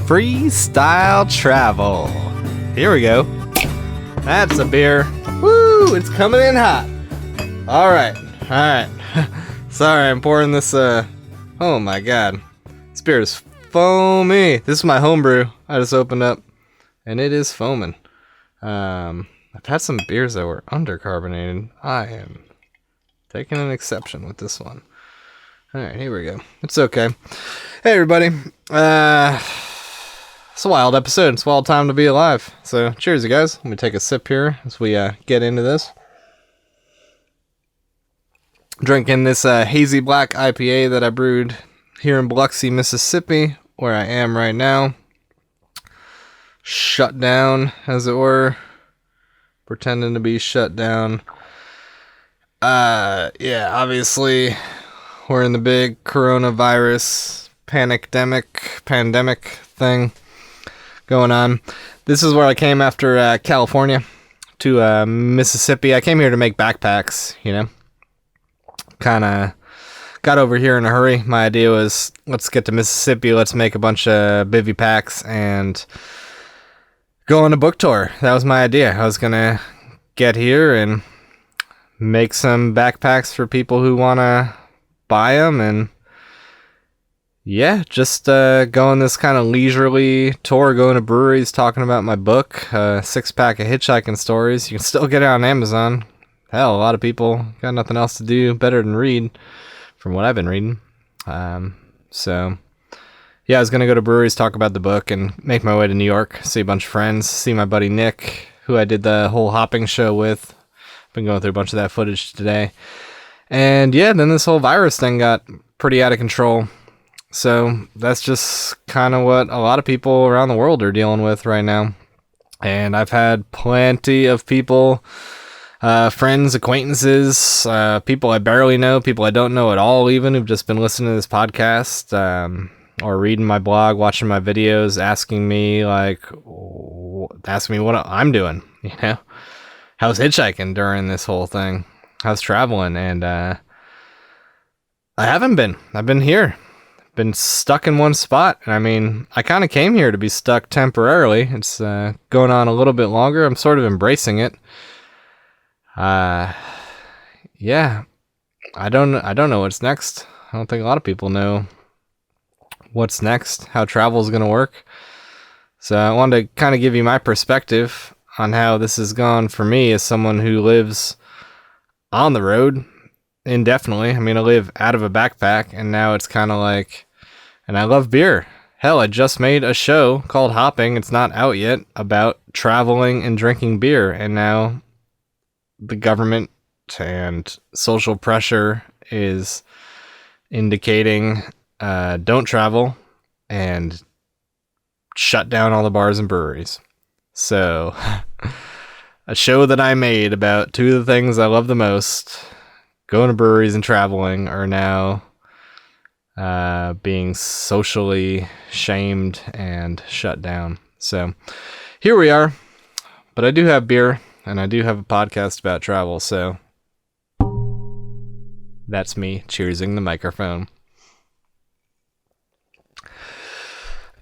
Freestyle travel. Here we go. That's a beer. Woo! It's coming in hot. All right. Sorry, I'm pouring this. Oh my god, this beer is foamy. This is my homebrew. I just opened up, and it is foaming. I've had some beers that were undercarbonated. I am taking an exception with this one. All right, here we go. It's okay. Hey everybody. It's a wild episode. It's a wild time to be alive. So cheers, you guys. Let me take a sip here as we get into this. Drinking this hazy black IPA that I brewed here in Biloxi, Mississippi, where I am right now. Shut down, as it were. Pretending to be shut down. Yeah, obviously, we're in the big coronavirus pandemic thing going on. This is where I came after California to Mississippi. I came here to make backpacks, you know. Kind of got over here in a hurry. My idea was, let's get to Mississippi, let's make a bunch of bivy packs and go on a book tour. That was my idea. I was gonna get here and make some backpacks for people who want to buy them, and yeah, just go on this kind of leisurely tour, going to breweries, talking about my book, 6-pack of hitchhiking stories. You can still get it on Amazon. Hell, a lot of people got nothing else to do better than read, from what I've been reading. So, yeah, I was going to go to breweries, talk about the book, and make my way to New York, see a bunch of friends, see my buddy Nick, who I did the whole hopping show with. Been going through a bunch of that footage today. And yeah, then this whole virus thing got pretty out of control. So that's just kind of what a lot of people around the world are dealing with right now. And I've had plenty of people... friends, acquaintances, people I barely know, people I don't know at all even, who've just been listening to this podcast, or reading my blog, watching my videos, asking me what I'm doing, you know? How's hitchhiking during this whole thing? How's traveling? And I haven't been. I've been here. Been stuck in one spot. And I mean, I kind of came here to be stuck temporarily. It's going on a little bit longer. I'm sort of embracing it. Yeah, I don't know what's next. I don't think a lot of people know what's next, how travel is going to work. So I wanted to kind of give you my perspective on how this has gone for me as someone who lives on the road indefinitely. I mean, I live out of a backpack, and now it's kind of like, and I love beer. Hell, I just made a show called Hopping. It's not out yet, about traveling and drinking beer, and now the government and social pressure is indicating don't travel and shut down all the bars and breweries. So a show that I made about two of the things I love the most, going to breweries and traveling, are now being socially shamed and shut down. So here we are. But I do have beer. And I do have a podcast about travel, so that's me cheersing the microphone.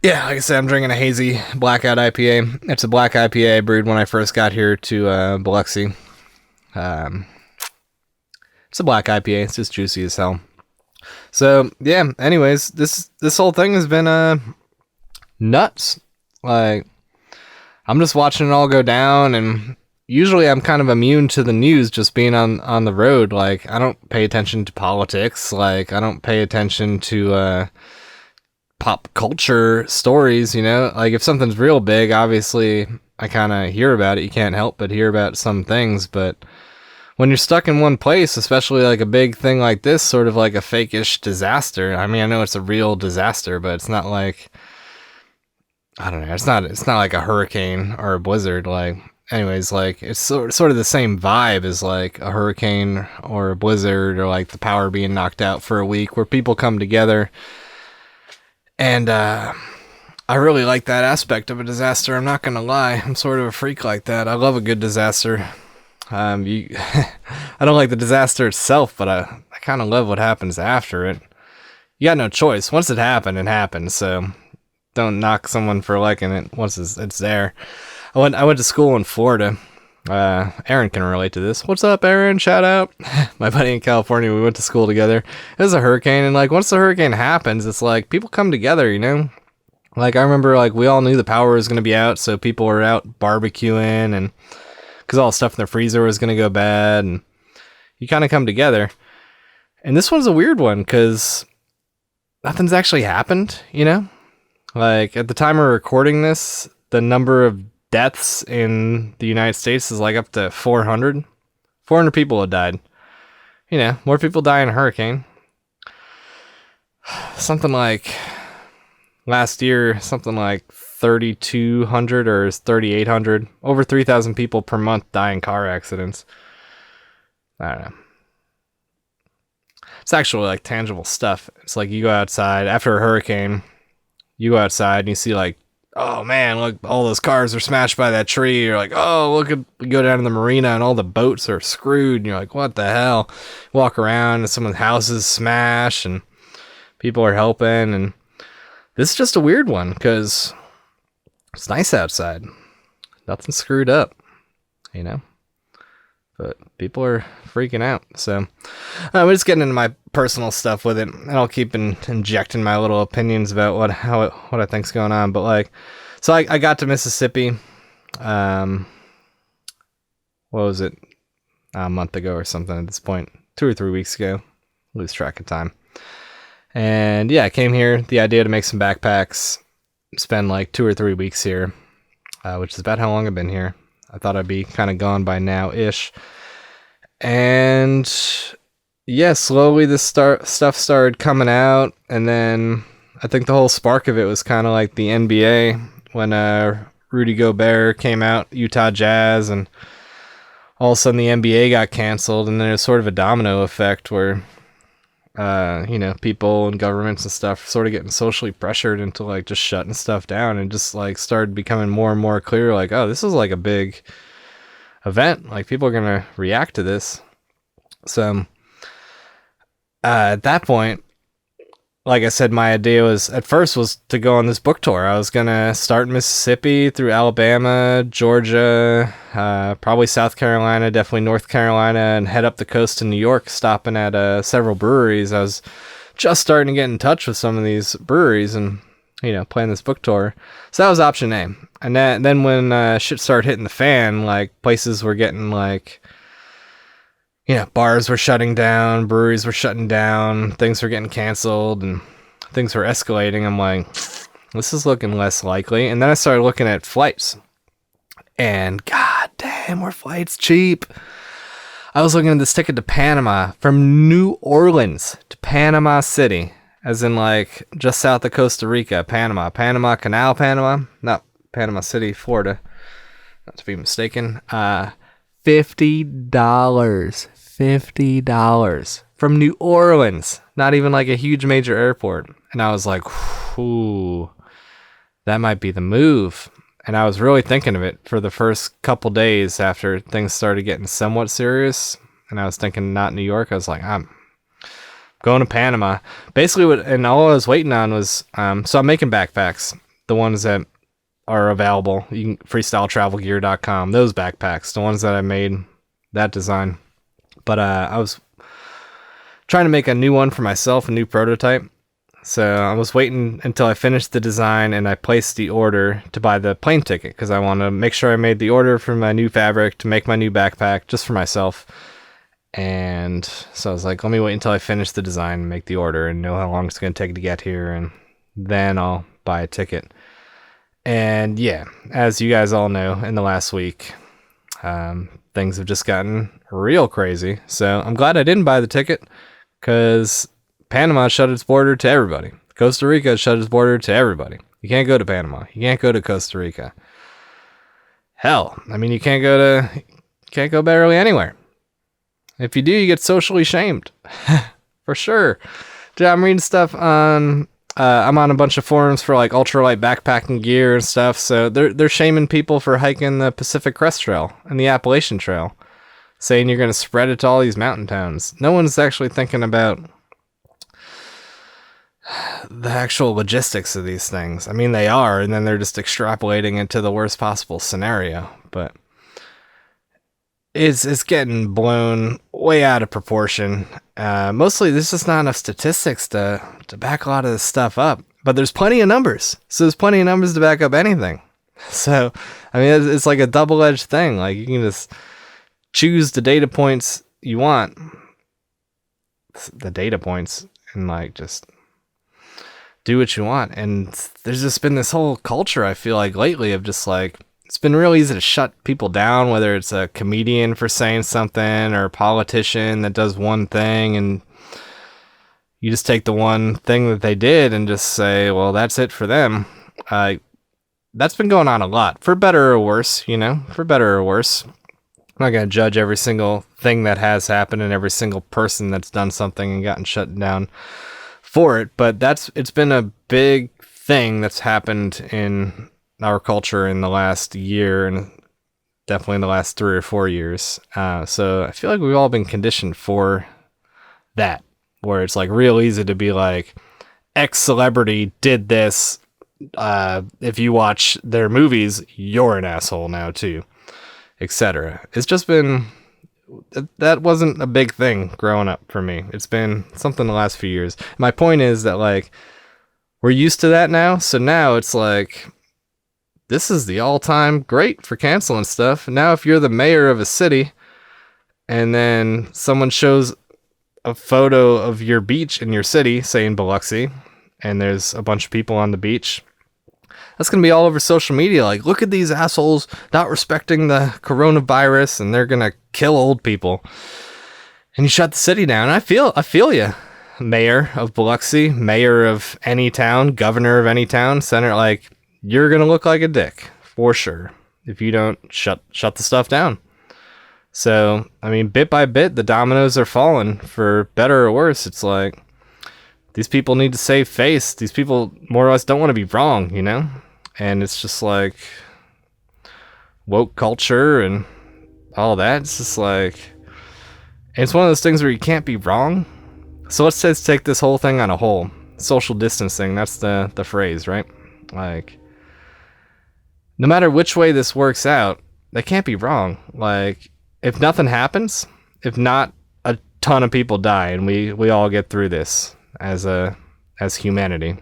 Yeah, like I said, I'm drinking a hazy blackout IPA. It's a black IPA I brewed when I first got here to Biloxi. It's a black IPA. It's just juicy as hell. So, yeah, anyways, this whole thing has been nuts. Like, I'm just watching it all go down, and usually I'm kind of immune to the news just being on the road. Like, I don't pay attention to politics. Like, I don't pay attention to pop culture stories, you know? Like, if something's real big, obviously I kind of hear about it. You can't help but hear about some things. But when you're stuck in one place, especially like a big thing like this, sort of like a fake-ish disaster. I mean, I know it's a real disaster, but it's not like, I don't know, it's not like a hurricane or a blizzard. Like, anyways, like, it's sort of the same vibe as like a hurricane or a blizzard, or like the power being knocked out for a week, where people come together. And I really like that aspect of a disaster. I'm not gonna lie, I'm sort of a freak like that. I love a good disaster. I don't like the disaster itself, but I kind of love what happens after it. You got no choice. Once it happened, it happened. So don't knock someone for liking it once it's there. I went to school in Florida. Aaron can relate to this. What's up, Aaron? Shout out. My buddy in California, we went to school together. It was a hurricane, and like once the hurricane happens, it's like people come together, you know? Like I remember like we all knew the power was going to be out, so people were out barbecuing, and because all the stuff in the freezer was going to go bad, and you kind of come together. And this one's a weird one because nothing's actually happened, you know? Like at the time of recording this, the number of deaths in the United States is like up to 400. 400 people have died. You know, more people die in a hurricane. Something like last year, something like 3,200 or 3,800. Over 3,000 people per month die in car accidents. I don't know. It's actually like tangible stuff. It's like you go outside after a hurricane, you go outside and you see like, oh man, look, all those cars are smashed by that tree. You're like, oh, look, we go down to the marina and all the boats are screwed. And you're like, what the hell? Walk around and someone's houses smash and people are helping. And this is just a weird one because it's nice outside. Nothing's screwed up, you know? But people are freaking out. So we're just getting into my personal stuff with it, and I'll keep injecting my little opinions about what I think's going on. But like, so I got to Mississippi. What was it? A month ago or something at this point. 2 or 3 weeks ago. Lose track of time. And yeah, I came here. The idea to make some backpacks. Spend like 2 or 3 weeks here, which is about how long I've been here. I thought I'd be kind of gone by now-ish. And yeah, slowly this stuff started coming out. And then I think the whole spark of it was kind of like the NBA when Rudy Gobert came out, Utah Jazz, and all of a sudden the NBA got canceled. And then it was sort of a domino effect where, you know, people and governments and stuff sort of getting socially pressured into like just shutting stuff down, and just like started becoming more and more clear like, oh, this is like a big event, like people are gonna react to this. So at that point, like I said, my idea was at first was to go on this book tour. I was gonna start in Mississippi through Alabama, Georgia, probably South Carolina, definitely North Carolina, and head up the coast to New York, stopping at several breweries. I was just starting to get in touch with some of these breweries and, you know, plan this book tour. So that was option A. And then when shit started hitting the fan, like places were getting like, you know, bars were shutting down, breweries were shutting down, things were getting canceled, and things were escalating. I'm like, this is looking less likely. And then I started looking at flights. And god damn, were flights cheap. I was looking at this ticket to Panama from New Orleans to Panama City, as in like just south of Costa Rica, Panama Canal, Panama, not Panama City, Florida, not to be mistaken. $50 from New Orleans, not even like a huge major airport. And I was like, ooh, that might be the move. And I was really thinking of it for the first couple days after things started getting somewhat serious. And I was thinking not New York. I was like, I'm going to Panama. Basically, and all I was waiting on was, so I'm making backpacks, the ones that are available. You can freestyletravelgear.com, those backpacks, the ones that I made, that design. But I was trying to make a new one for myself, a new prototype. So I was waiting until I finished the design and I placed the order to buy the plane ticket, because I want to make sure I made the order for my new fabric to make my new backpack just for myself. And so I was like, let me wait until I finish the design and make the order and know how long it's going to take to get here, and then I'll buy a ticket. And yeah, as you guys all know, in the last week, things have just gotten real crazy. So I'm glad I didn't buy the ticket, because Panama shut its border to everybody. Costa Rica shut its border to everybody. You can't go to Panama. You can't go to Costa Rica. Hell, I mean, you can't go barely anywhere. If you do, you get socially shamed. For sure. Dude, I'm reading stuff on, I'm on a bunch of forums for like ultralight backpacking gear and stuff. So they're shaming people for hiking the Pacific Crest Trail and the Appalachian Trail, saying you're going to spread it to all these mountain towns. No one's actually thinking about the actual logistics of these things. I mean, they are, and then they're just extrapolating into the worst possible scenario. But it's getting blown way out of proportion. Mostly, there's just not enough statistics to back a lot of this stuff up. But there's plenty of numbers. So there's plenty of numbers to back up anything. So, I mean, it's like a double-edged thing. Like, you can just choose the data points you want. The data points. And, like, just do what you want. And there's just been this whole culture, I feel like, lately of just, like, it's been real easy to shut people down, whether it's a comedian for saying something or a politician that does one thing, and you just take the one thing that they did and just say, well, that's it for them. That's been going on a lot, for better or worse, you know, for better or worse. I'm not going to judge every single thing that has happened and every single person that's done something and gotten shut down for it, but it's been a big thing that's happened in our culture in the last year and definitely in the last 3 or 4 years. So I feel like we've all been conditioned for that, where it's like real easy to be like, X celebrity did this. If you watch their movies, you're an asshole now too, etc. It's just been, that wasn't a big thing growing up for me. It's been something the last few years. My point is that, like, we're used to that now. So now it's like, this is the all-time great for canceling stuff. Now, if you're the mayor of a city and then someone shows a photo of your beach in your city, say in Biloxi, and there's a bunch of people on the beach, that's going to be all over social media. Like, look at these assholes not respecting the coronavirus, and they're going to kill old people. And you shut the city down. I feel you. Mayor of Biloxi, mayor of any town, governor of any town, senator, like, you're going to look like a dick for sure if you don't shut the stuff down. So, I mean, bit by bit, the dominoes are falling for better or worse. It's like, these people need to save face. These people more or less don't want to be wrong, you know? And it's just like woke culture and all that. It's just like, it's one of those things where you can't be wrong. So let's just take this whole thing on a whole. Social distancing, that's the phrase, right? Like, no matter which way this works out, they can't be wrong. Like, if nothing happens, if not a ton of people die and we all get through this as humanity,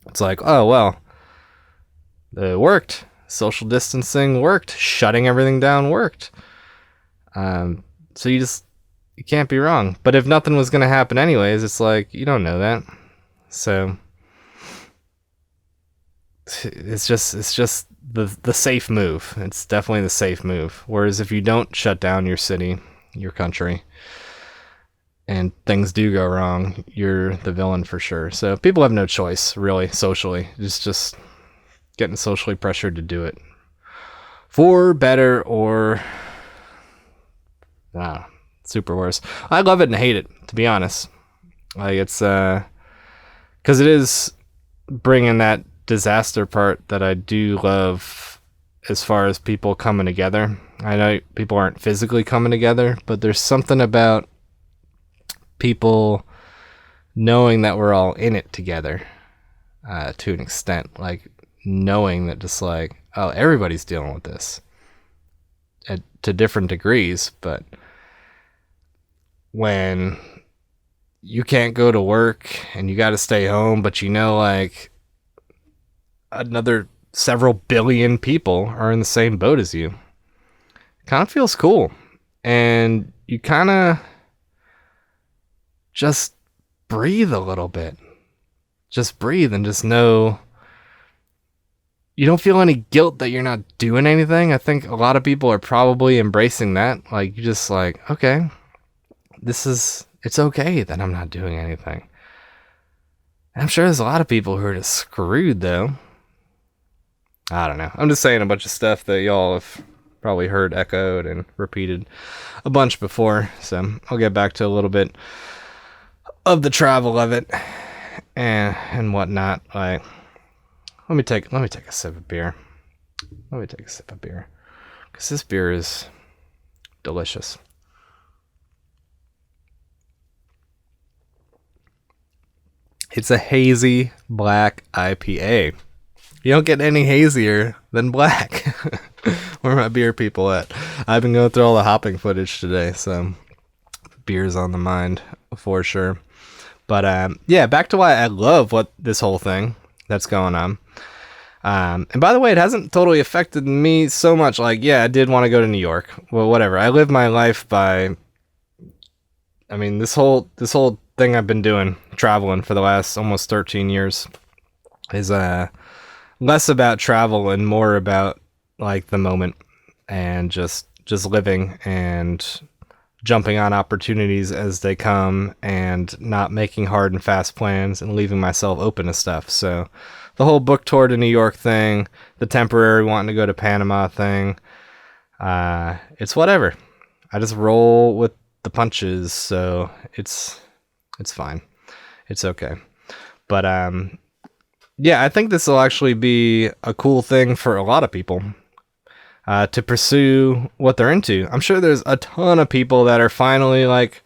it's like, oh, well, it worked. Social distancing worked. Shutting everything down worked. So you can't be wrong. But if nothing was going to happen anyways, it's like, you don't know that. So it's just the safe move. It's definitely the safe move. Whereas if you don't shut down your city, your country, and things do go wrong, you're the villain for sure. So people have no choice, really, socially. It's just getting socially pressured to do it. For better or super worse. I love it and hate it, to be honest. Like, it's because it is bringing that disaster part that I do love as far as people coming together. I know people aren't physically coming together, but there's something about people knowing that we're all in it together to an extent. Like, knowing that just like, oh, everybody's dealing with this to different degrees, but when you can't go to work and you got to stay home, but you know, like, another several billion people are in the same boat as you, kind of feels cool. And you kind of just breathe a little bit. Just breathe and just know you don't feel any guilt that you're not doing anything. I think a lot of people are probably embracing that. Like, you just like, okay, it's okay that I'm not doing anything. And I'm sure there's a lot of people who are just screwed, though. I don't know. I'm just saying a bunch of stuff that y'all have probably heard echoed and repeated a bunch before. So I'll get back to a little bit of the travel of it and whatnot. Like, let me take a sip of beer. Because this beer is delicious. It's a hazy black IPA. You don't get any hazier than black. Where are my beer people at? I've been going through all the hopping footage today, so beer's on the mind for sure. But yeah, back to why I love what this whole thing that's going on. And by the way, it hasn't totally affected me so much. Like, yeah, I did want to go to New York. Well, whatever. I live my life by, I mean, this whole thing I've been doing, traveling for the last almost 13 years, is less about travel and more about like the moment and just living and jumping on opportunities as they come and not making hard and fast plans and leaving myself open to stuff. So the whole book tour to New York thing, the temporary wanting to go to Panama thing, it's whatever. I just roll with the punches, so it's fine. It's okay. But yeah, I think this will actually be a cool thing for a lot of people to pursue what they're into. I'm sure there's a ton of people that are finally like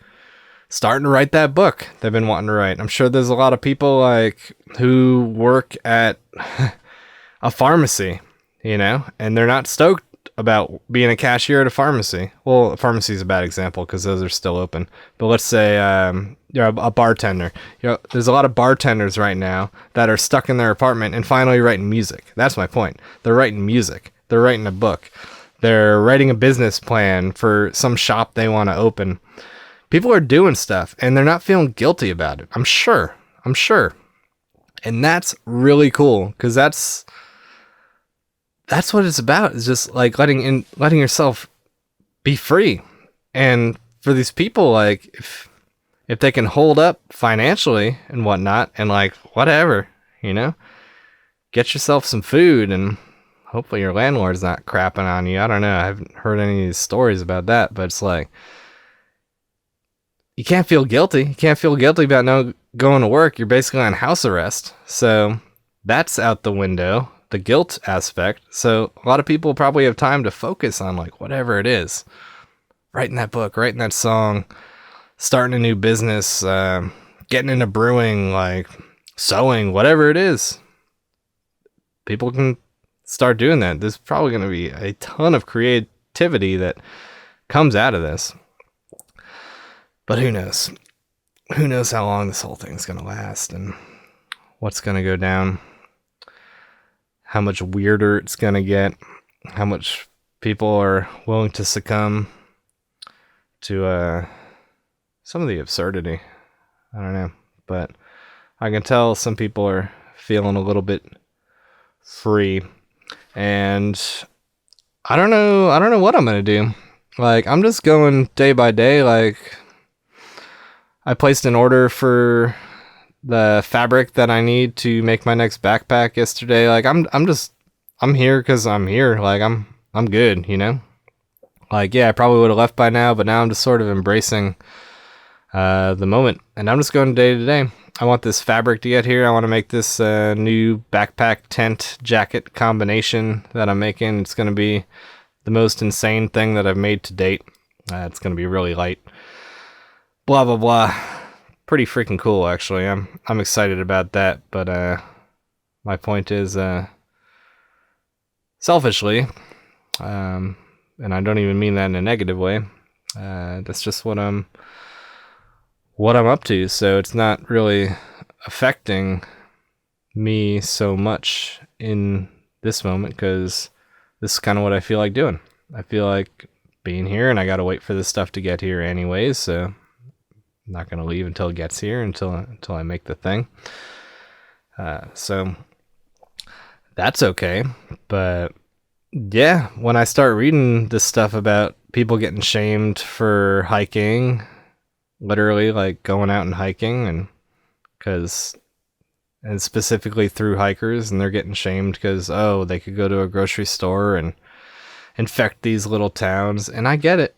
starting to write that book they've been wanting to write. I'm sure there's a lot of people like who work at a pharmacy, and they're not stoked about being a cashier at a pharmacy. Well, a pharmacy is a bad example because those are still open. But let's say you're a bartender. There's a lot of bartenders right now that are stuck in their apartment and finally writing music. That's my point. They're writing music. They're writing a book. They're writing a business plan for some shop they want to open. People are doing stuff and they're not feeling guilty about it. I'm sure. And that's really cool because that's what it's about. It's just like letting yourself be free. And for these people, like if they can hold up financially and whatnot and like whatever, get yourself some food and hopefully your landlord's not crapping on you. I don't know. I haven't heard any of these stories about that, but it's like, you can't feel guilty. You can't feel guilty about no going to work. You're basically on house arrest. So that's out the window, the guilt aspect. So a lot of people probably have time to focus on like whatever it is. Writing that book, writing that song, starting a new business, getting into brewing, like sewing, whatever it is. People can start doing that. There's probably going to be a ton of creativity that comes out of this. But who knows? Who knows how long this whole thing's going to last and what's going to go down, how much weirder it's going to get, how much people are willing to succumb to some of the absurdity. I don't know. But I can tell some people are feeling a little bit free. And I don't know what I'm going to do. Like, I'm just going day by day. Like, I placed an order for the fabric that I need to make my next backpack yesterday. Like, I'm here because I'm here. Like, I'm good, Like, yeah, I probably would have left by now, but now I'm just sort of embracing the moment. And I'm just going day to day. I want this fabric to get here. I want to make this new backpack tent jacket combination that I'm making. It's going to be the most insane thing that I've made to date. It's going to be really light. Blah, blah, blah. Pretty freaking cool, actually. I'm excited about that. But my point is, selfishly, and I don't even mean that in a negative way, that's just what I'm up to. So it's not really affecting me so much in this moment because this is kind of what I feel like doing. I feel like being here and I got to wait for this stuff to get here anyways. So I'm not going to leave until it gets here, until I make the thing. So that's okay. But yeah, when I start reading this stuff about people getting shamed for hiking, literally like going out and hiking, and specifically through hikers, and they're getting shamed because they could go to a grocery store and infect these little towns. And I get it.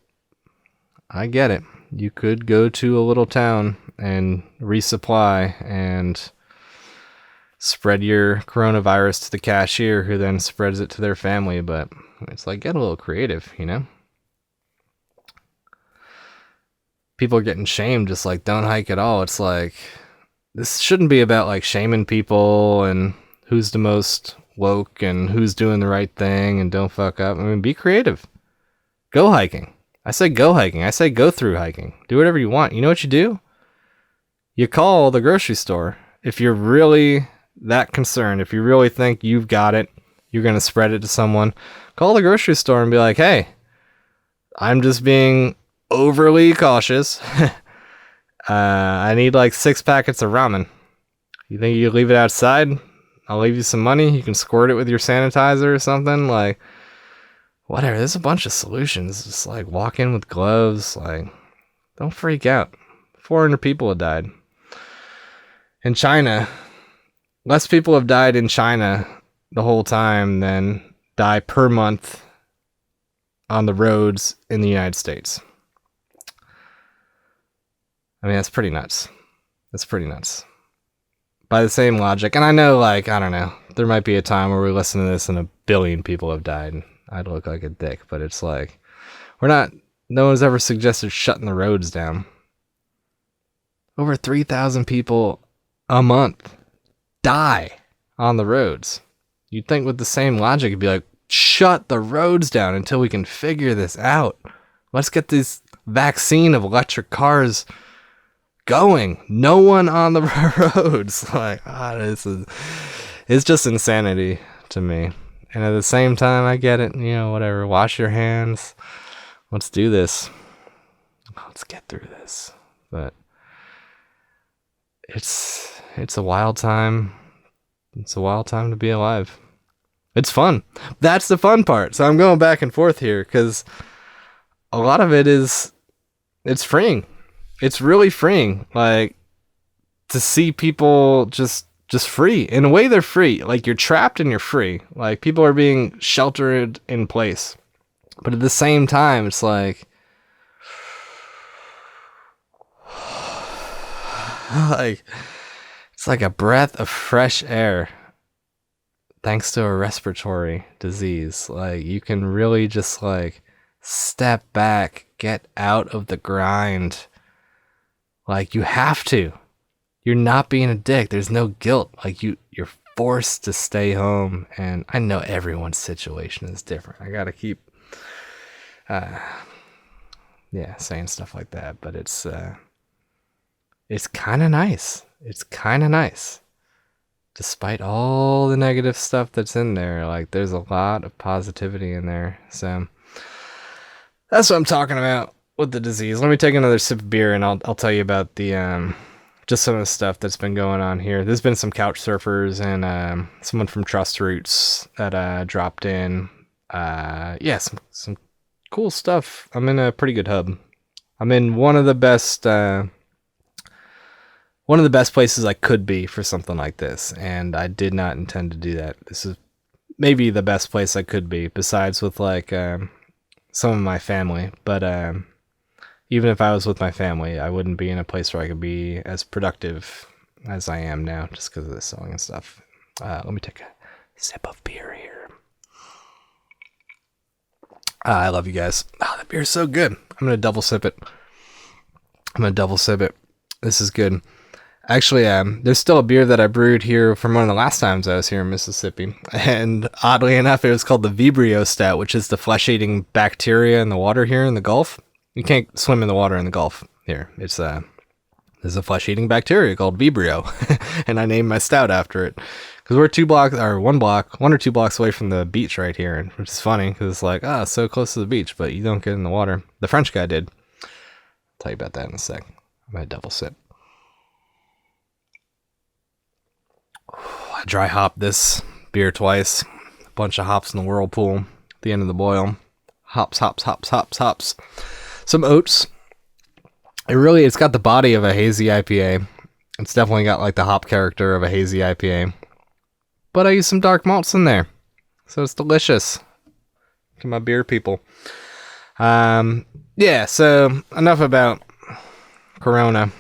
You could go to a little town and resupply and spread your coronavirus to the cashier, who then spreads it to their family. But it's like, get a little creative, People are getting shamed, just like, don't hike at all. It's like, this shouldn't be about like shaming people and who's the most woke and who's doing the right thing and don't fuck up. I mean, be creative. Go hiking. I say go hiking. I say go through hiking. Do whatever you want. You know what you do? You call the grocery store. If you're really that concerned, if you really think you've got it, you're going to spread it to someone, call the grocery store and be like, hey, I'm just being overly cautious. I need like 6 packets of ramen. You think you leave it outside? I'll leave you some money. You can squirt it with your sanitizer or something. Like, whatever. There's a bunch of solutions. Just like walk in with gloves. Like, don't freak out. 400 people have died. In China, less people have died in China the whole time than die per month on the roads in the United States. I mean, that's pretty nuts. That's pretty nuts. By the same logic, and I know, like, I don't know, there might be a time where we listen to this and 1 billion people have died, and I'd look like a dick, but it's like, no one's ever suggested shutting the roads down. Over 3,000 people a month die on the roads. You'd think with the same logic, it'd be like, shut the roads down until we can figure this out. Let's get this vaccine of electric cars going. No one on the roads. Like, it's just insanity to me. And at the same time, I get it. You know, whatever. Wash your hands. Let's do this. Let's get through this. But it's a wild time. It's a wild time to be alive. It's fun. That's the fun part. So I'm going back and forth here because a lot of it it's freeing. It's really freeing. Like, to see people just free. In a way, they're free. Like, you're trapped and you're free. Like, people are being sheltered in place. But at the same time, it's like, it's like a breath of fresh air. Thanks to a respiratory disease. Like, you can really just, like, step back, get out of the grind. Like, you have to. You're not being a dick. There's no guilt. Like, you're forced to stay home. And I know everyone's situation is different. I gotta keep, saying stuff like that. But it's kind of nice. It's kind of nice. Despite all the negative stuff that's in there, like, there's a lot of positivity in there. So that's what I'm talking about with the disease. Let me take another sip of beer and I'll tell you about the just some of the stuff that's been going on here. There's been some couch surfers and someone from Trust Roots that dropped in. Some cool stuff. I'm in a pretty good hub. I'm in one of the best places I could be for something like this, and I did not intend to do that. This is maybe the best place I could be, besides with like some of my family. But even if I was with my family, I wouldn't be in a place where I could be as productive as I am now, just because of the sewing and stuff. Let me take a sip of beer here. I love you guys. Oh, that beer is so good. I'm gonna double sip it. This is good. Actually, there's still a beer that I brewed here from one of the last times I was here in Mississippi. And oddly enough, it was called the Vibrio Stout, which is the flesh-eating bacteria in the water here in the Gulf. You can't swim in the water in the Gulf here. There's a flesh-eating bacteria called Vibrio. And I named my stout after it. Because we're one or two blocks away from the beach right here. Which is funny, because it's like, so close to the beach, but you don't get in the water. The French guy did. I'll tell you about that in a sec. I'm going to double sip. I dry hopped this beer twice. A bunch of hops in the whirlpool at the end of the boil. Hops. Some oats. It's got the body of a hazy IPA. It's definitely got like the hop character of a hazy IPA. But I used some dark malts in there. So it's delicious. To my beer people. So enough about Corona.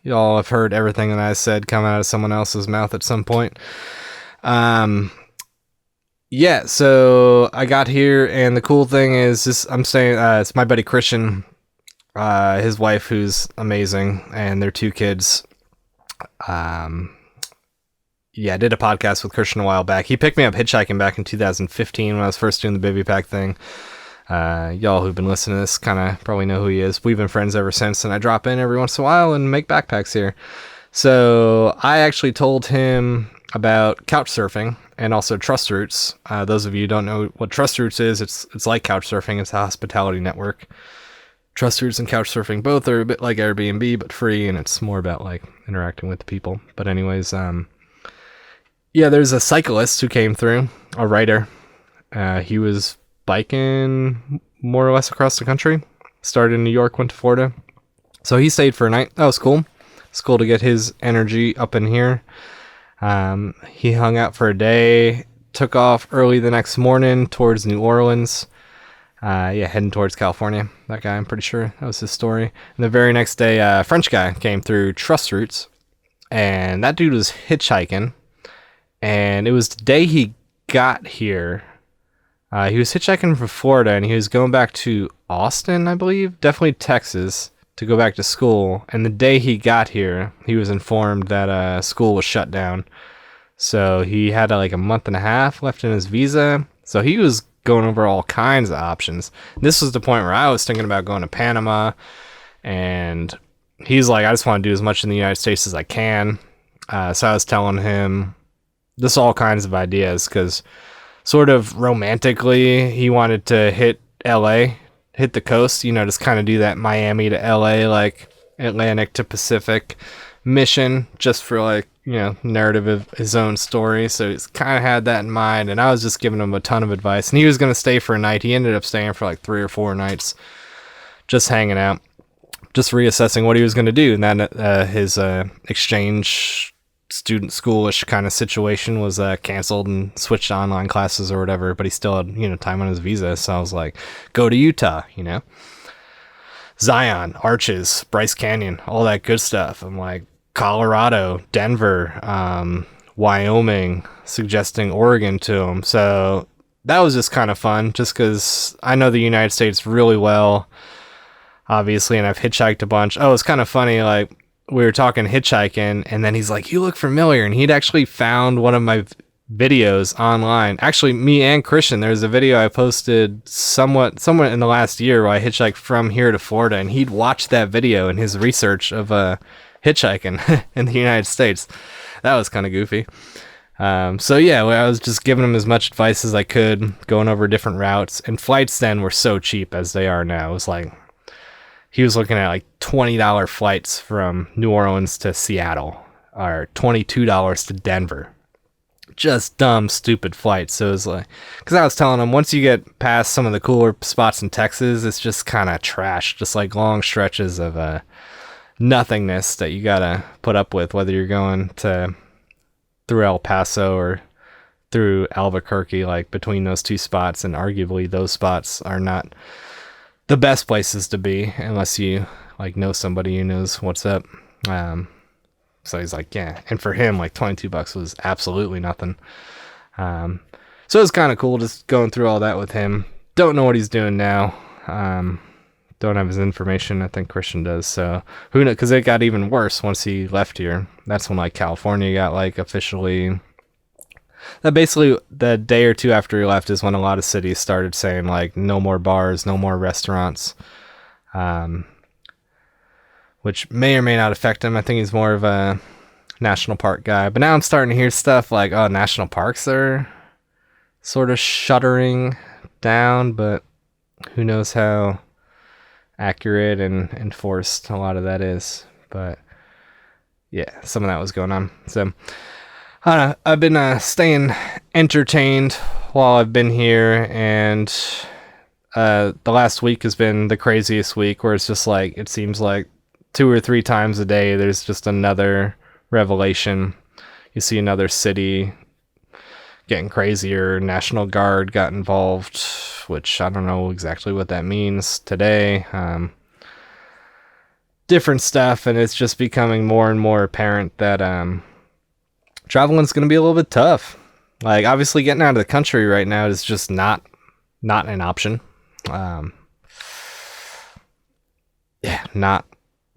Y'all have heard everything that I said come out of someone else's mouth at some point. So I got here, and the cool thing is, I'm staying, it's my buddy Christian, his wife, who's amazing, and their 2 kids. Yeah, I did a podcast with Christian a while back. He picked me up hitchhiking back in 2015 when I was first doing the Bivy Pack thing. Y'all who've been listening to this kind of probably know who he is. We've been friends ever since, and I drop in every once in a while and make backpacks here. So I actually told him about couch surfing and also Trust Routes. Those of you who don't know what Trust Routes is, it's like couch surfing. It's a hospitality network. Trust Routes and couch surfing both are a bit like Airbnb, but free, and it's more about like interacting with the people. But anyways, yeah, there's a cyclist who came through, a writer. He was biking more or less across the country. Started in New York, went to Florida. So he stayed for a night. That was cool. It's cool to get his energy up in here. He hung out for a day, took off early the next morning towards New Orleans. Heading towards California. That guy, I'm pretty sure that was his story. And the very next day, a French guy came through Trust Routes, and that dude was hitchhiking. And it was the day he got here. He was hitchhiking from Florida, and he was going back to Austin, I believe. Definitely Texas, to go back to school. And the day he got here, he was informed that school was shut down. So he had like a month and a half left in his visa. So he was going over all kinds of options. This was the point where I was thinking about going to Panama. And he's like, I just want to do as much in the United States as I can. So I was telling him this all kinds of ideas, because sort of romantically he wanted to hit LA, hit the coast, just kind of do that Miami to LA, like Atlantic to Pacific mission, just for like, narrative of his own story. So he's kind of had that in mind, and I was just giving him a ton of advice, and he was going to stay for a night. He ended up staying for like 3 or 4 nights, just hanging out, just reassessing what he was going to do. And then his exchange student schoolish kind of situation was canceled and switched to online classes or whatever, but he still had time on his visa. So I was like, go to Utah, Zion, Arches, Bryce Canyon, all that good stuff. I'm like, Colorado, Denver, Wyoming, suggesting Oregon to him. So that was just kind of fun, just because I know the United States really well, obviously, and I've hitchhiked a bunch. Oh, it's kind of funny, like, we were talking hitchhiking, and then he's like, you look familiar. And he'd actually found one of my videos online. Actually, me and Christian, there's a video I posted somewhat in the last year where I hitchhiked from here to Florida, and he'd watched that video in his research of hitchhiking in the United States. That was kind of goofy. So yeah, I was just giving him as much advice as I could, going over different routes. And flights then were so cheap as they are now. It was like, he was looking at like $20 flights from New Orleans to Seattle, or $22 to Denver. Just dumb, stupid flights. So it was like, because I was telling him, once you get past some of the cooler spots in Texas, it's just kind of trash, just like long stretches of nothingness that you gotta put up with, whether you're going through El Paso or through Albuquerque, like between those two spots. And arguably those spots are not the best places to be unless you like know somebody who knows what's up. So he's like, yeah. And for him, like $22 was absolutely nothing. So it was kind of cool just going through all that with him. Don't know what he's doing now. Don't have his information. I think Christian does. So who knows? Because it got even worse once he left here. That's when like California got like officially. That basically the day or two after he left is when a lot of cities started saying like no more bars, no more restaurants, which may or may not affect him. I think he's more of a national park guy. But now I'm starting to hear stuff like, oh, national parks are sort of shuttering down, but who knows how accurate and enforced a lot of that is. But yeah, some of that was going on. So I don't know, I've been staying entertained while I've been here, and the last week has been the craziest week, where it's just like, it seems like 2 or 3 times a day there's just another revelation. You see another city getting crazier. National Guard got involved, which I don't know exactly what that means today. Different stuff, and it's just becoming more and more apparent that traveling's going to be a little bit tough. Like, obviously getting out of the country right now is just not an option. Not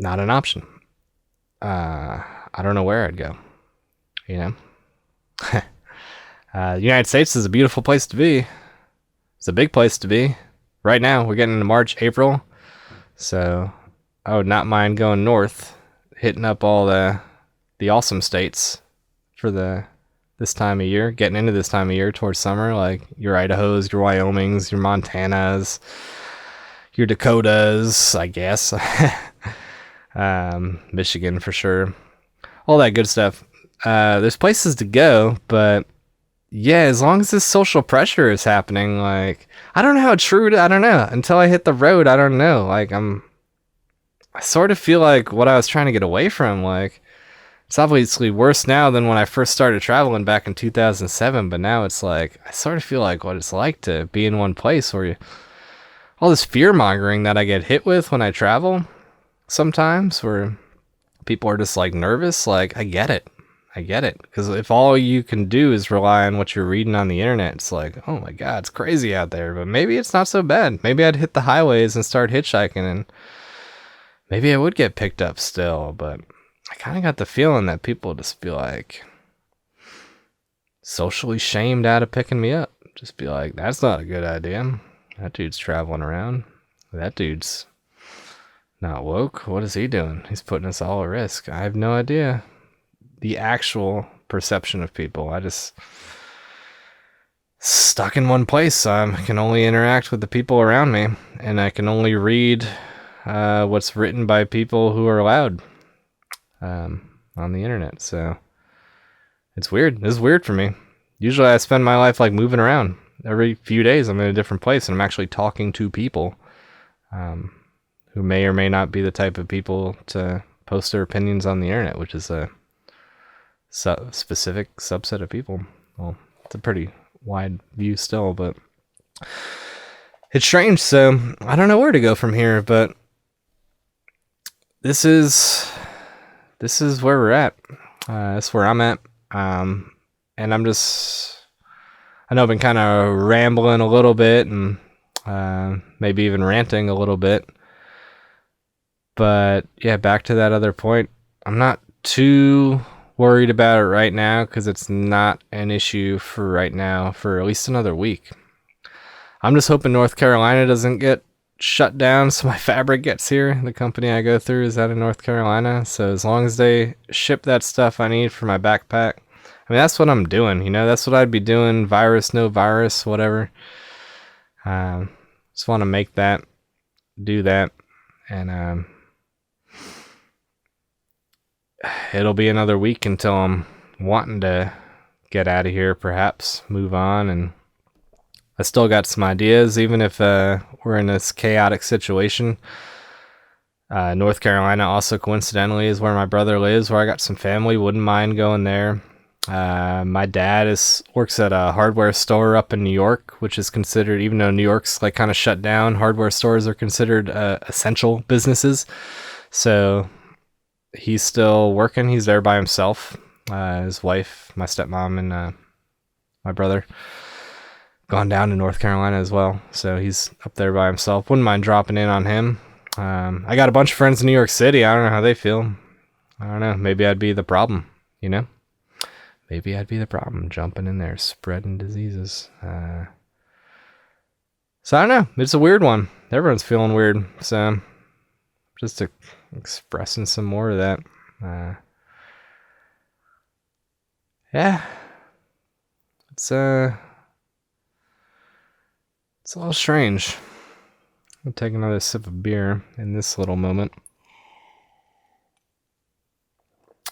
an option. I don't know where I'd go. You know, the United States is a beautiful place to be. It's a big place to be. Right now, we're getting into March, April, so I would not mind going north, hitting up all the awesome states for this time of year, getting into this time of year towards summer, like your Idahos, your Wyomings, your Montanas, your Dakotas, I guess. Michigan for sure. All that good stuff. There's places to go, but yeah, as long as this social pressure is happening, like, I don't know how true, I don't know. Until I hit the road, I don't know. Like, I sort of feel like what I was trying to get away from, like, it's obviously worse now than when I first started traveling back in 2007, but now it's like, I sort of feel like what it's like to be in one place where all this fear-mongering that I get hit with when I travel sometimes, where people are just, like, nervous, like, I get it. Because if all you can do is rely on what you're reading on the internet, it's like, oh my God, it's crazy out there. But maybe it's not so bad. Maybe I'd hit the highways and start hitchhiking, and maybe I would get picked up still. But I kind of got the feeling that people just be like socially shamed out of picking me up. Just be like, that's not a good idea. That dude's traveling around. That dude's not woke. What is he doing? He's putting us all at risk. I have no idea. The actual perception of people. I just stuck in one place. I can only interact with the people around me, and I can only read what's written by people who are allowed on the internet. So it's weird. This is weird for me. Usually I spend my life like moving around. Every few days I'm in a different place, and I'm actually talking to people who may or may not be the type of people to post their opinions on the internet, which is a specific subset of people. Well, it's a pretty wide view still, but it's strange. So I don't know where to go from here, but this is where we're at. That's where I'm at. And I'm just, I know I've been kind of rambling a little bit and maybe even ranting a little bit, but yeah, back to that other point. I'm not too worried about it right now because it's not an issue for right now for at least another week. I'm just hoping North Carolina doesn't get shut down so my fabric gets here. The company I go through is out of North Carolina, so as long as they ship that stuff I need for my backpack, I mean, that's what I'm doing, you know, that's what I'd be doing, virus, no virus, whatever. Just want to make that, do that, and it'll be another week until I'm wanting to get out of here, perhaps move on. And I still got some ideas, even if we're in this chaotic situation. North Carolina also coincidentally is where my brother lives, where I got some family. Wouldn't mind going there. My dad works at a hardware store up in New York, which is considered, even though New York's like kind of shut down, hardware stores are considered essential businesses. So he's still working. He's there by himself. His wife, my stepmom, and my brother gone down to North Carolina as well. So he's up there by himself. Wouldn't mind dropping in on him. I got a bunch of friends in New York City. I don't know how they feel. I don't know. Maybe I'd be the problem, you know? Maybe I'd be the problem, jumping in there, spreading diseases. So I don't know. It's a weird one. Everyone's feeling weird. So just expressing some more of that. Yeah. It's a little strange. I'll take another sip of beer in this little moment.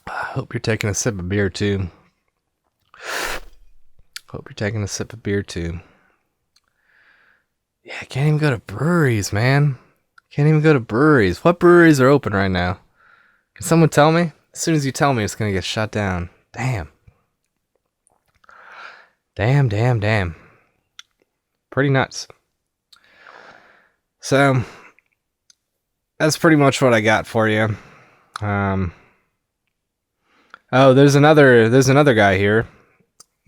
I hope you're taking a sip of beer too. Yeah, I can't even go to breweries, man. Can't even go to breweries. What breweries are open right now? Can someone tell me? As soon as you tell me, it's going to get shut down. Damn. Pretty nuts. So, that's pretty much what I got for you. There's another guy here.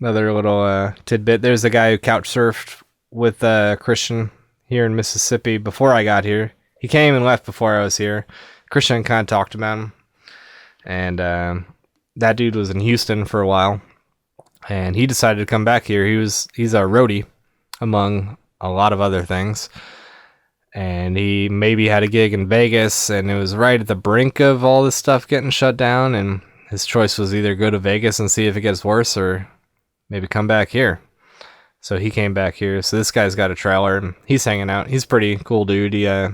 Another little tidbit. There's a guy who couch surfed with Christian here in Mississippi before I got here. He came and left before I was here. Christian kind of talked about him. And that dude was in Houston for a while, and he decided to come back here. He's a roadie, among a lot of other things. And he maybe had a gig in Vegas, and it was right at the brink of all this stuff getting shut down, and his choice was either go to Vegas and see if it gets worse, or maybe come back here. So he came back here. So this guy's got a trailer, and he's hanging out. He's a pretty cool dude. He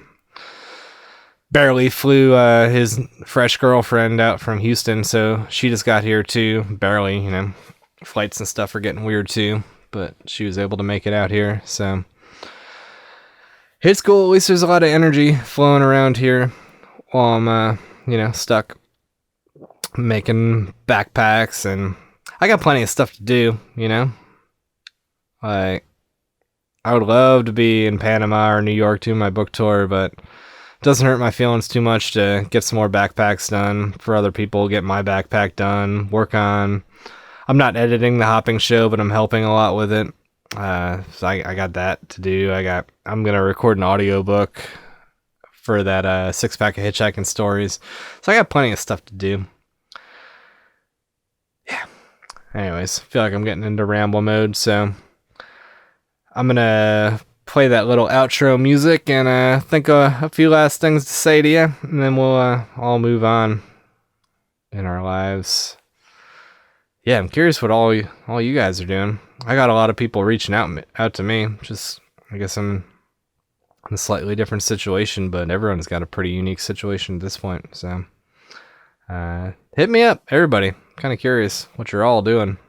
barely flew his fresh girlfriend out from Houston, so she just got here too. Barely, you know. Flights and stuff are getting weird too, but she was able to make it out here, so... It's cool. At least there's a lot of energy flowing around here while I'm, stuck making backpacks, and I got plenty of stuff to do, Like, I would love to be in Panama or New York doing my book tour, but it doesn't hurt my feelings too much to get some more backpacks done for other people, get my backpack done, work on... I'm not editing the hopping show, but I'm helping a lot with it. So I got that to do. I'm gonna record an audiobook for that 6-pack of Hitchhiking Stories. So I got plenty of stuff to do. Yeah. Anyways, I feel like I'm getting into ramble mode, so I'm gonna play that little outro music and think of a few last things to say to you, and then we'll all move on in our lives. Yeah, I'm curious what all you guys are doing. I got a lot of people reaching out to me. Just, I guess I'm in a slightly different situation, but everyone's got a pretty unique situation at this point. So, hit me up, everybody. I'm kind of curious what you're all doing.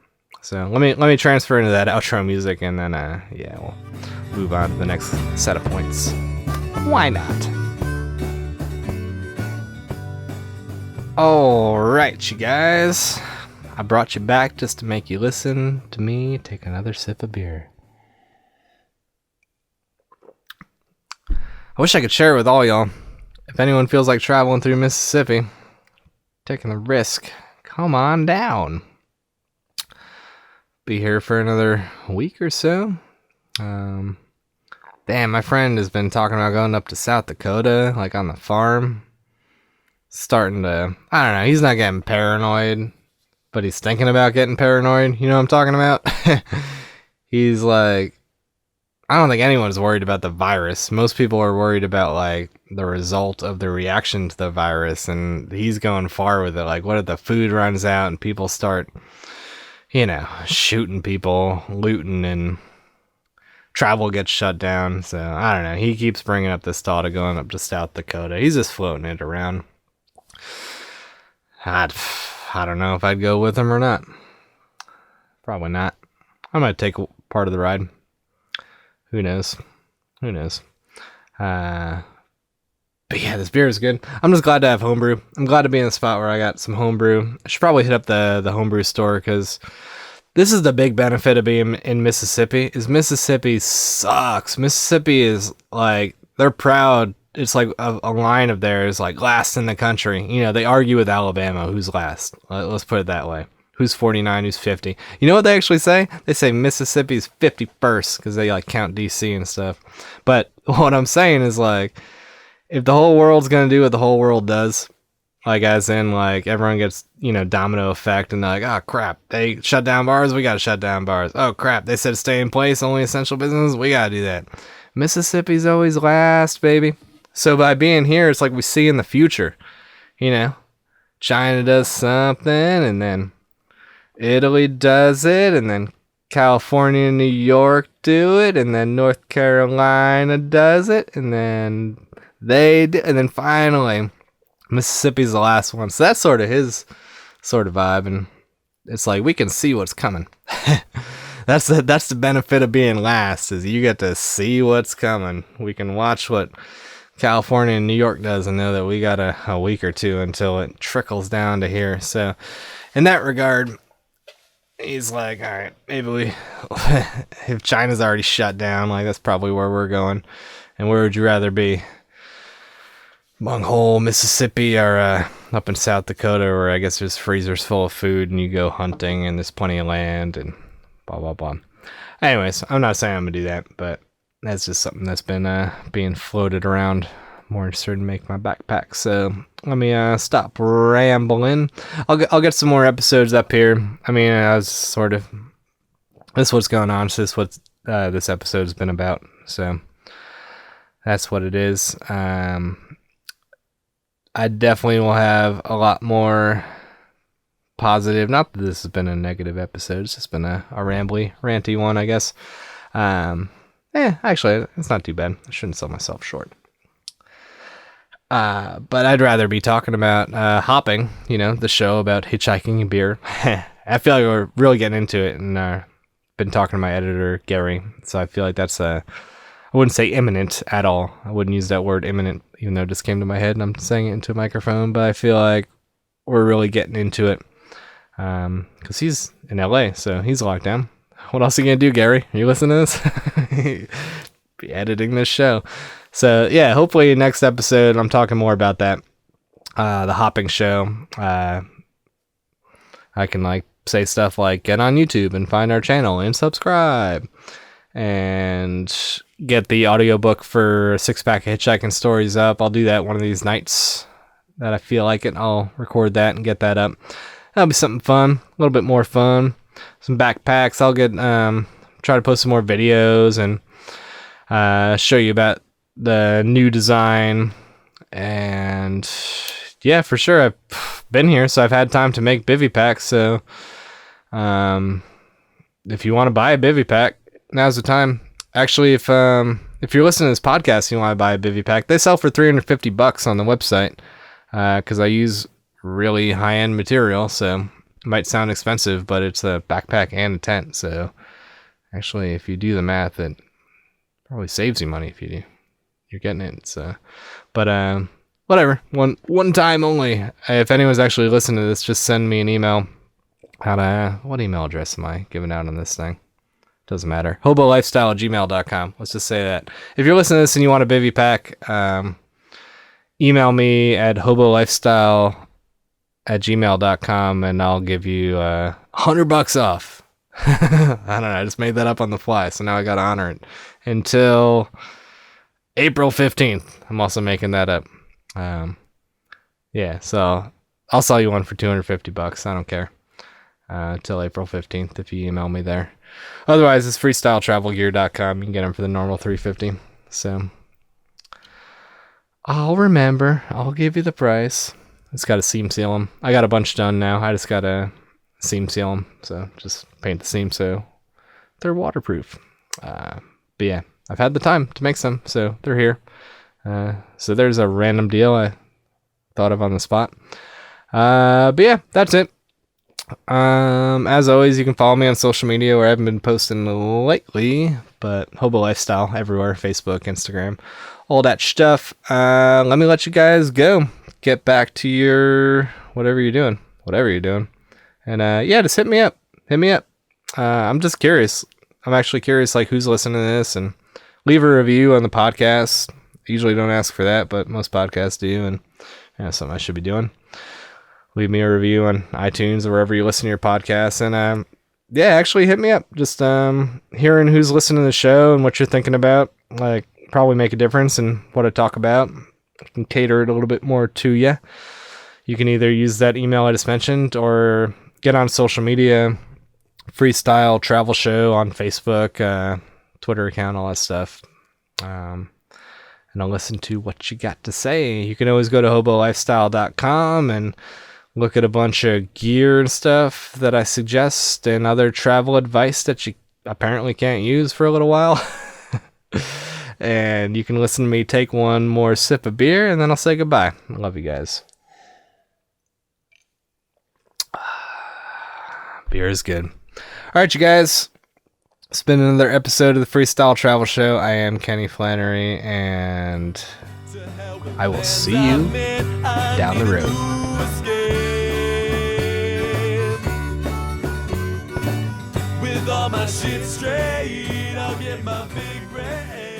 So let me transfer into that outro music, and then we'll move on to the next set of points. Why not? All right, you guys. I brought you back just to make you listen to me take another sip of beer. I wish I could share it with all y'all. If anyone feels like traveling through Mississippi, taking the risk, come on down. Be here for another week or so. Damn, my friend has been talking about going up to South Dakota, like on the farm. Starting to, I don't know, he's not getting paranoid, but he's thinking about getting paranoid. You know what I'm talking about? He's like, I don't think anyone's worried about the virus. Most people are worried about like the result of the reaction to the virus, and he's going far with it. Like, what if the food runs out and people start, shooting people, looting, and travel gets shut down? So I don't know. He keeps bringing up this thought of going up to South Dakota. He's just floating it around. I don't know if I'd go with him or not. Probably not. I might take part of the ride. Who knows? But yeah, this beer is good. I'm just glad to have homebrew. I'm glad to be in a spot where I got some homebrew. I should probably hit up the homebrew store, because this is the big benefit of being in Mississippi, is Mississippi sucks. Mississippi is like, they're proud. It's like a line of theirs, like last in the country. They argue with Alabama who's last. Let's put it that way. Who's 49, who's 50. You know what they actually say? They say Mississippi's 51st, because they like count DC and stuff. But what I'm saying is, like, if the whole world's gonna do what the whole world does, like as in like everyone gets, domino effect, and they're like, oh crap, they shut down bars, we gotta shut down bars. Oh crap, they said stay in place, only essential business, we gotta do that. Mississippi's always last, baby. So by being here, it's like we see in the future, China does something, and then Italy does it, and then California and New York do it, and then North Carolina does it, and then and then finally Mississippi's the last one. So that's sort of his sort of vibe, and it's like we can see what's coming. That's the benefit of being last, is you get to see what's coming. We can watch what California and New York does and know that we got a week or two until it trickles down to here. So in that regard, he's like, all right, maybe if China's already shut down, like that's probably where we're going. And where would you rather be? Among whole Mississippi or up in South Dakota, where I guess there's freezers full of food and you go hunting and there's plenty of land and blah, blah, blah. Anyways, I'm not saying I'm going to do that, but that's just something that's been being floated around more interested in make my backpack. So let me stop rambling. I'll get some more episodes up here. I mean, I was sort of, this is what's going on. So this is what this episode has been about. So that's what it is. I definitely will have a lot more positive. Not that this has been a negative episode. It's just been a rambly, ranty one, I guess. Actually, it's not too bad. I shouldn't sell myself short. But I'd rather be talking about hopping, the show about hitchhiking and beer. I feel like we're really getting into it, and been talking to my editor, Gary. So I feel like that's I wouldn't say imminent at all. I wouldn't use that word imminent, even though it just came to my head and I'm saying it into a microphone. But I feel like we're really getting into it. Because he's in LA, so he's locked down. What else are you going to do, Gary? Are you listening to this? Be editing this show. So, yeah, hopefully next episode I'm talking more about that. The hopping show. I can say stuff like get on YouTube and find our channel and subscribe. And get the audiobook for 6-pack of hitchhiking stories up. I'll do that one of these nights that I feel like it. I'll record that and get that up. That'll be something fun, a little bit more fun. Some backpacks. I'll get try to post some more videos and show you about the new design. And yeah, for sure, I've been here, so I've had time to make bivy packs. So if you want to buy a bivy pack, now's the time. Actually, if you're listening to this podcast, and you want to buy a bivy pack, they sell for $350 on the website. Because I use really high-end material, so it might sound expensive, but it's a backpack and a tent. So actually, if you do the math, it probably saves you money if you're getting it. So, but whatever, one time only. If anyone's actually listening to this, just send me an email. What email address am I giving out on this thing? Doesn't matter. Hobolifestyle@gmail.com. Let's just say that. If you're listening to this and you want a bivy pack, email me at hobolifestyle@gmail.com and I'll give you $100 off. I don't know. I just made that up on the fly, so now I got to honor it until April 15th. I'm also making that up. Yeah, so I'll sell you one for $250. I don't care. Till April 15th if you email me there. Otherwise, it's freestyletravelgear.com. You can get them for the normal $350. So I'll remember. I'll give you the price. It's got to seam seal them. I got a bunch done now. I just got to seam seal them. So just paint the seam so they're waterproof. But yeah, I've had the time to make some, so they're here. So there's a random deal I thought of on the spot. But yeah, that's it. As always, you can follow me on social media where I haven't been posting lately, but Hobo Lifestyle everywhere, Facebook, Instagram, all that stuff. Let me let you guys go. Get back to your whatever you're doing. And yeah, just hit me up. I'm just curious. I'm actually curious, who's listening to this, and leave a review on the podcast. I usually don't ask for that, but most podcasts do, and something I should be doing. Leave me a review on iTunes or wherever you listen to your podcasts. And yeah, actually hit me up. Just hearing who's listening to the show and what you're thinking about, probably make a difference in what I talk about. I can cater it a little bit more to you. You can either use that email I just mentioned or get on social media, Freestyle Travel Show on Facebook, Twitter account, all that stuff. And I'll listen to what you got to say. You can always go to hobolifestyle.com and look at a bunch of gear and stuff that I suggest and other travel advice that you apparently can't use for a little while. And you can listen to me take one more sip of beer, and then I'll say goodbye. I love you guys. Beer is good. All right, you guys. It's been another episode of the Freestyle Travel Show. I am Kenny Flannery, and I will see you down the road. With all my shit straight, I'll get my big brain.